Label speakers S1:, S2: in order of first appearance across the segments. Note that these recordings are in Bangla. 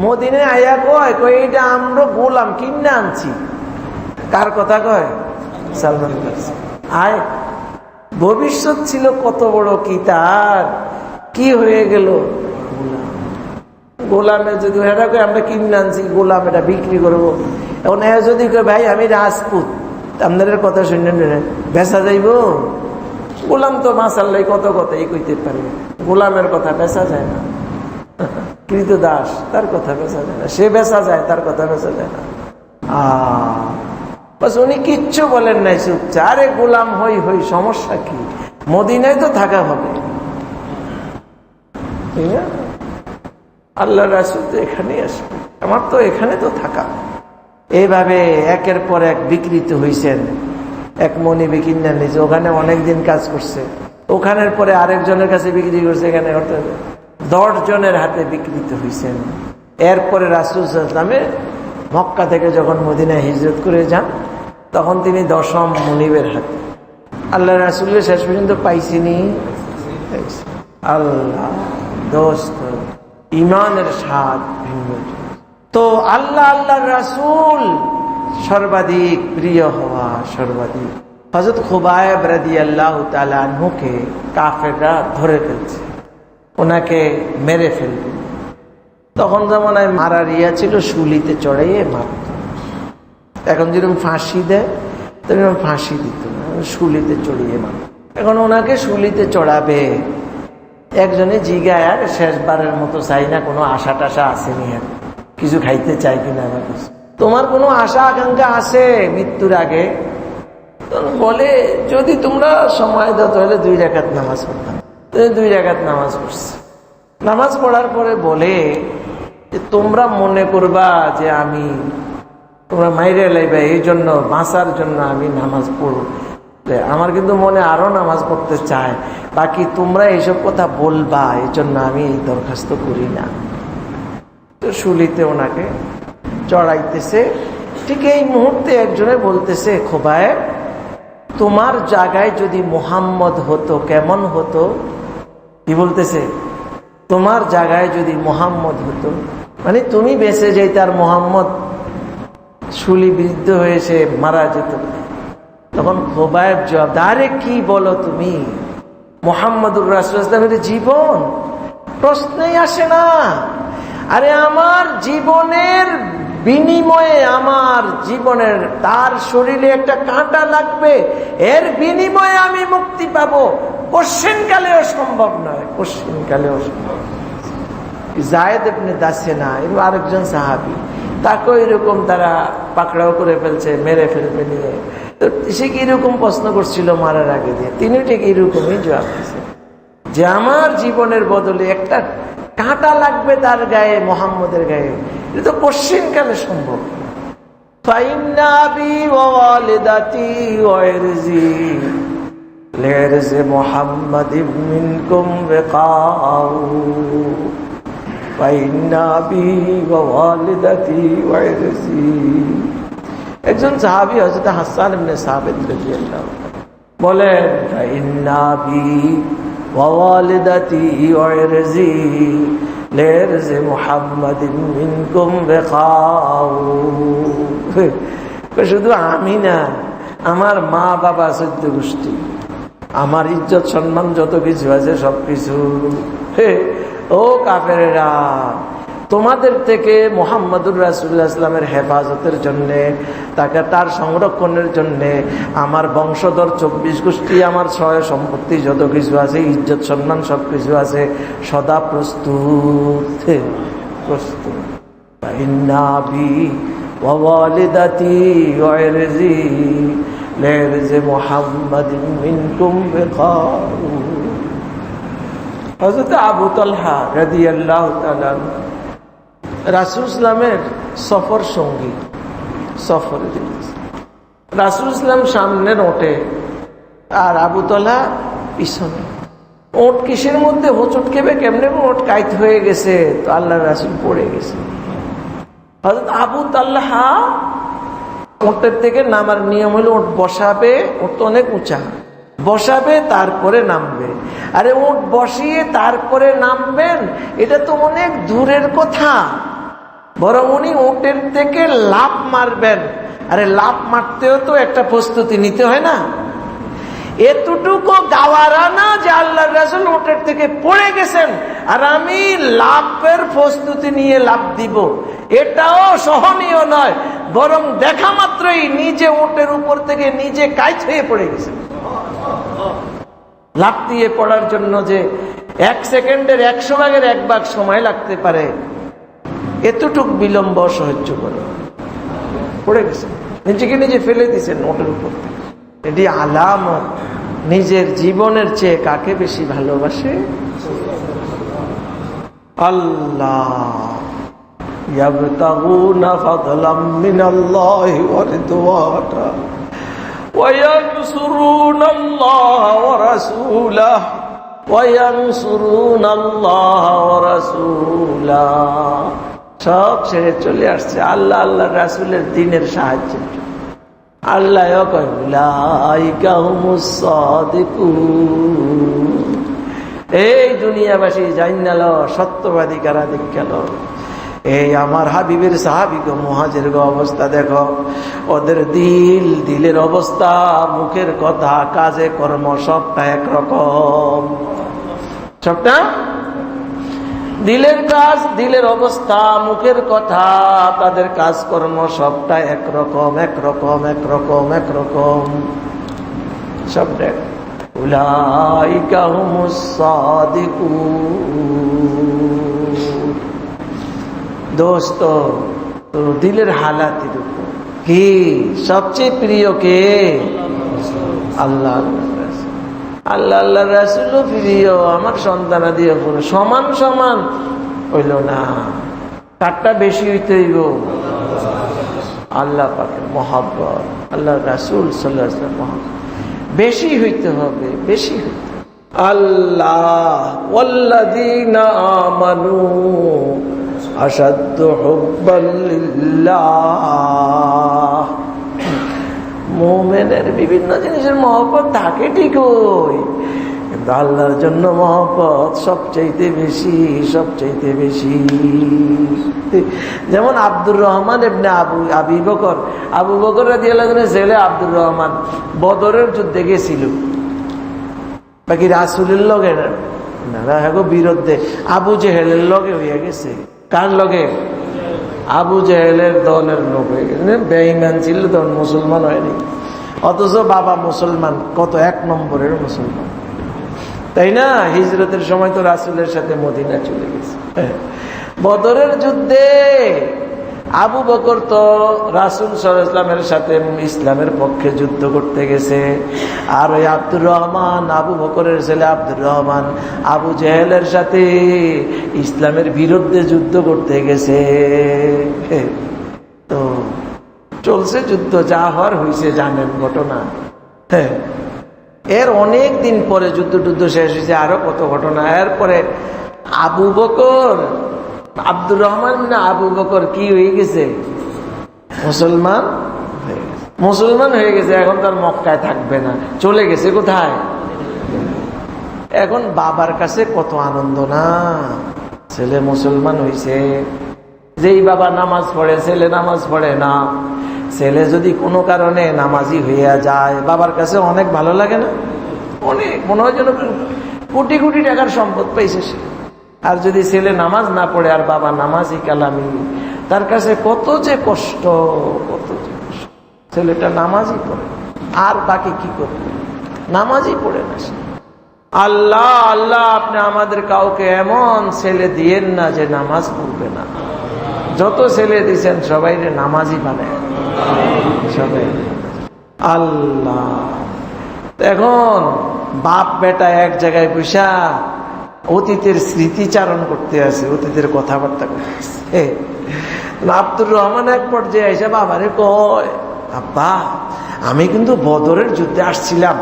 S1: মদিনায় আয়া কয় এটা আমরা গোলাম কিনে আনছি। কার কথা কয়? সালমান ফারসি। আয় ভবিষ্যৎ ছিল কত বড় কি তার, কি হয়ে গেল? গোলামে যদি এটা কয় আমরা কিনে আনছি গোলাম, এটা বিক্রি করবো। এখন এ যদি কয় ভাই আমি রাজপুত, আপনাদের কথা শুনলেন বেচা যাইব? গোলাম তো মাসাল্লাই কত কথাই কইতে পারে, গোলামের কথা বেচা যায় না। কৃত দাস, তার কথা বেচা যায় না। সে বেচা যায়, তার কথা বেচা যায় না। বাস উনি কিচ্ছু বলেন নাই, চুপচাপ। আরে গোলাম হই হই, সমস্যা কি? মদিনায় তো থাকা হবে, ঠিক না? আল্লাহ রাসূল তো এখানেই আসবে, আমার তো এখানে তো থাকা। এইভাবে একের পর এক বিকৃত হয়েছেন। এক মনিবে কিনে নিয়েছে, ওখানে অনেকদিন কাজ করছে, ওখানের পরে আরেকজনের কাছে বিক্রি করছে, এখানে 10 জনের হাতে বিকৃত হয়েছেন। এরপরে রাসূল সাল্লাল্লাহু আলাইহি ওয়াসাল্লাম মক্কা থেকে যখন মদিনায় হিজরত করে যান, তখন তিনি 10ম মনিবের হাতে। আল্লাহ রাসূলের শেষ পর্যন্ত পাইছিনি। আল্লাহ দোস্ত, ইমানের স্বাদ ভিন্ন। তো আল্লাহর রাসূল সর্বাধিক প্রিয় হওয়া, সর্বাধিক। হযরত খুবাইব রাদিয়াল্লাহু তাআলা আনহুকে কাফেররা ধরে ফেলছে, ওনাকে মেরে ফেলবে। তখন জামানায় মারার ইয়া ছিল, শুলিতে চড়াইয়ে মারত। এখন যেরকম ফাঁসি দেয় তেরকম ফাঁসি দিত না, শুলিতে চড়িয়ে মারত। এখন ওনাকে শুলিতে চড়াবে, একজনে জিগায় আর শেষবারের মতো চাই না, কোনো আশা টাশা আসেনি, আর কিছু খাইতে চাই কিনা, আমার কিছু তোমার কোনো আশা আকাঙ্ক্ষা আছে মৃত্যুর আগে? বলে যদি তোমরা সময় দাও তাহলে 2 রাকাত নামাজ পড়তাম। 2 রাকাত নামাজ পড়ছে। নামাজ পড়ার পরে বলে যে তোমরা মনে করবা যে আমি তোমরা মাইরে লাইবা, এই জন্য বাঁচার জন্য আমি নামাজ পড়ব। আমার কিন্তু মনে আরো নামাজ পড়তে চায়, বাকি তোমরা এইসব কথা বলবা, এই জন্য আমি এই দরখাস্ত করি না। তো শুলিতে ওনাকে চড়াইতেছে। ঠিক এই মুহূর্তে একজনে বলতেছে, খুবাইব তোমার জায়গায় যদি মুহাম্মদ হতো কেমন হতো? কি বলতেছে? তোমার জায়গায় যদি মুহাম্মদ হতো, মানে তুমি বেঁচে যাইতে আর মুহাম্মদ শুলি বিদ্ধ হয়েছে মারা যেত। তখন খুবাইব জবাব, আরে কি বলো তুমি? মুহাম্মদুর রাসূলুল্লাহের জীবন প্রশ্নই আসে না। আরে আমার জীবনের বিনিময়ে, আমার জীবনের তার শরীরে একটা কাঁটা লাগবে, এর বিনিময়ে আমি মুক্তি পাবো, কোশ্চেনকালেও সম্ভব নয়, কোশ্চেনকালেও সম্ভব। যায়েদ ইবনে দাসেনা এরকম আরেকজন সাহাবী, তাকে এরকম তারা পাকড়াও করে ফেলছে, মেরে ফেলবে নিয়ে। তো সে কি এরকম প্রশ্ন করছিল মারার আগে দিয়ে, তিনি ঠিক এরকমই জবাব দিয়েছে যে আমার জীবনের বদলে একটা কাঁটা লাগবে তার গায়ে, মুহাম্মদের গায়ে, এটা তো কোশ্চেনকালে সম্ভব। ফাইন্না আবি ওয়া ওয়ালিদাতি ওয়া ইরজি লিরজি মুহাম্মাদিন মিনকুম বিকাউ ফাইন্না আবি ওয়া ওয়ালিদাতি ওয়া ইরজি। একজন সাহাবী হযরত হাসান ইবনে সাবিত রাদিয়াল্লাহু বলেন, ফাইন্না আবি ওয়া ওয়ালিদাতি ওয়া ইরজি লিরজি মুহাম্মাদিন মিনকুম বিকাউ। শুধু আমি না, আমার মা বাবা 14 গোষ্ঠী, আমার ইজ্জত সম্মান যত কিছু আছে সবকিছু। ও কাফেরেরা, তোমাদের থেকে মুহাম্মদুর রাসূলুল্লাহ ইসলামের হেফাজতের জন্যে, তাকে তার সংরক্ষণের জন্যে আমার বংশধর 24 গোষ্ঠী, আমার সয় সম্পত্তি যত কিছু আছে, ইজ্জত সম্মান সব কিছু আছে, সদা প্রস্তুত, প্রস্তুত। ইন্না আবি ওয়া ওয়ালিদাতি ওয়া ইরজি লিরজি মুহাম্মাদিন মিনকুম বিকাউ। হযরত আবু তালহা রাদিয়াল্লাহু তাআলা রাসূল ইসলামের সফর সঙ্গী, সফরে রাসূল ইসলাম সামনে ওঠে আর আবু তালহা পিছনে। ওট কিসের মধ্যে হোঁচট খেবে, কেমনে ওট কাইত হয়ে গেছে, তো আল্লাহর রাসূল পড়ে গেছে। হযরত আবু তালহা ওটের থেকে নামার নিয়ম হলো ওট বসাবে, ওট তো অনেক উঁচা, বসাবে তারপরে নামবে। আরে উট বসিয়ে তারপরে নামবেন, এটা তো অনেক দূরের কথা। বরং উনি উটের থেকে লাফ মারবেন। আরে লাফ মারতেও তো একটা প্রস্তুতি নিতে হয় না? এতটুকু গাওয়ারা না যে আল্লাহর রাসূল উটের থেকে পড়ে গেছেন আর আমি লাফের প্রস্তুতি নিয়ে লাফ দিব, এটাও সহনীয় নয়। বরং দেখা মাত্রই নিজে উটের উপর থেকে নিজে কাইচ হয়ে পড়ে গেছেন। লাফ দিয়ে পড়ার জন্য যে 1 সেকেন্ডের 100 ভাগের 1 ভাগ সময় লাগতে পারে, এতটুক বিলম্ব সহ্য করে পড়ে গেছেন, নিজেকে নিজে ফেলে দিয়েছেন উটের উপর থেকে। এটি আলামত নিজের জীবনের চেয়ে কাকে বেশি ভালোবাসে? আল্লাহ। ইয়াবতাগুনা ফাদলাম মিনাল্লাহি ওয়া রিদওয়ানা ওয়া ইয়ানসুরুনাল্লাহা ওয়া রাসূলাহু ওয়া ইয়ানসুরুনাল্লাহা ওয়া রাসূলাহু। সব ছেড়ে চলে আসছে আল্লাহ আল্লাহ রাসূলের দ্বীনের সাহায্যে। আল্লাহ কয় উলাইকা হুমুস সাদিকুন। এই দুনিয়াবাসী জান্নাল সত্যবাদী কারা দেখাল। এই আমার হাবিবের সাহাবীগো মুহাজিরগো অবস্থা দেখো, ওদের দিলের অবস্থা, মুখের কথা, কাজে কর্ম সবটা একরকম। সবটা দিলের কাজ, দিলের অবস্থা, মুখের কথা, তাদের কাজকর্ম সবটা একরকম একরকম একরকম একরকম সবটা। উলাইকা হুমুস সাদিকুন। দোস্ত, তো দিলের হালাতের উপর কি সবচেয়ে প্রিয় কে? আল্লাহ আল্লাহ আল্লাহ রাসূলও প্রিয়, আমার সন্তানাদি সমান সমান হইল না, কারটা বেশি হইতে হইব? আল্লাহ পাকের মহব্বত, আল্লাহ রাসূল সাল্লাল্লাহু আলাইহি ওয়াসাল্লাম মহব্বত বেশি হইতে হবে, বেশি হইতে। আল্লাহ ওয়াল্লাযীনা আমানু আশাদ্দু হুব্বান লিল্লাহ। মুমিনের বিভিন্ন জিনিসের মহব্বত থাকে ঠিকই, কিন্তু আল্লাহর জন্য মহব্বত সবচাইতে বেশি, সবচাইতে বেশি। যেমন আব্দুর রহমান ইবনে আবু বকর, আবু বকর রাদিয়াল্লাহু আনহু ছেলে আব্দুর রহমান বদরের যুদ্ধে গেছিল, বাকি রাসূলের লগে না, বিরুদ্ধে আবু জেহেলের লগে হইয়া গেছে। কার লগে? আবু জেহেলের দলের লোক হয়ে গেছে, বেঈমান ছিল তখন, মুসলমান হয়নি। অথচ বাবা মুসলমান, কত 1 নম্বরের মুসলমান, তাই না? হিজরতের সময় তো রাসূলের সাথে মদিনা চলে গেছে। বদরের যুদ্ধে আবু বকর তো রাসূল সাল্লাল্লাহু আলাইহি ওয়াসাল্লামের সাথে ইসলামের পক্ষে যুদ্ধ করতে গেছে, আর ওই আব্দুর রহমান, আবু বকরের ছেলে আব্দুর রহমান, আবু জেহেলের সাথে ইসলামের বিরুদ্ধে যুদ্ধ করতে গেছে। তো চলছে যুদ্ধ, যা হওয়ার হয়েছে জানেন ঘটনা। এর অনেক দিন পরে যুদ্ধ শেষ হয়েছে, আরো কত ঘটনা। এরপরে আবু বকর, আব্দুর রহমান না আবু বকর কি হয়ে গেছে? মুসলমান হয়ে গেছে। মুসলমান হয়ে গেছে, এখন তার মক্কায় থাকবে না, চলে গেছে কোথায়? এখন বাবার কাছে কত আনন্দ না, ছেলে মুসলমান হয়েছে। যেই বাবা নামাজ পড়ে, ছেলে নামাজ পড়ে না, ছেলে যদি কোনো কারণে নামাজি হইয়া যায়, বাবার কাছে অনেক ভালো লাগে না? অনেক, মনে হয় যেন কোটি কোটি টাকার সম্পদ পাইছে সে। আর যদি ছেলে নামাজ না পড়ে আর বাবা নামাজি কালামি, তার কাছে কত যে কষ্ট, কত যে কষ্ট। ছেলেটা নামাজই পড়ে, আর বাকি কি করবে? নামাজই পড়ে না সে। আল্লাহ আল্লাহ, আপনি আমাদের কাউকে এমন ছেলে দিয়েন না যে নামাজ পড়বে না। যত ছেলে দিয়েছেন সবাই নামাজই বানায়, সবাই। আল্লাহ, এখন বাপ বেটা এক জায়গায় বসা অতীতের স্মৃতিচারণ করতে আছে, অতীতের কথাবার্তা করতে আছে। আব্দুর রহমান এক পর্যায়ে এসে বাবারে কয়, আব্বা আমি কিন্তু বদরের যুদ্ধে আসছিলাম,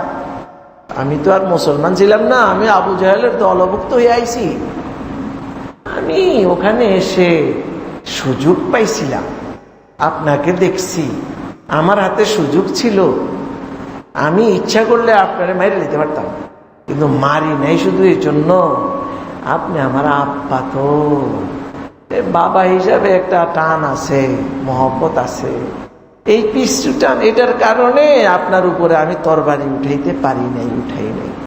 S1: আমি তো আর মুসলমান ছিলাম না, আমি আবু জাহেলের দলভুক্ত হয়ে আইছি। আমি ওখানে এসে সুযোগ পাইছিলাম, আপনাকে দেখছি, আমার হাতে সুযোগ ছিল, আমি ইচ্ছা করলে আপনারে মাইরে নিতে পারতাম, কিন্তু মারি নাই। শুধু এই জন্য আপনি আমার আব্বা, তো বাবা হিসাবে একটা টান আছে, মহব্বত আছে। এই পিছু টান, এটার কারণে আপনার উপরে আমি তরবারি উঠাইতে পারি নাই, উঠাই নাই।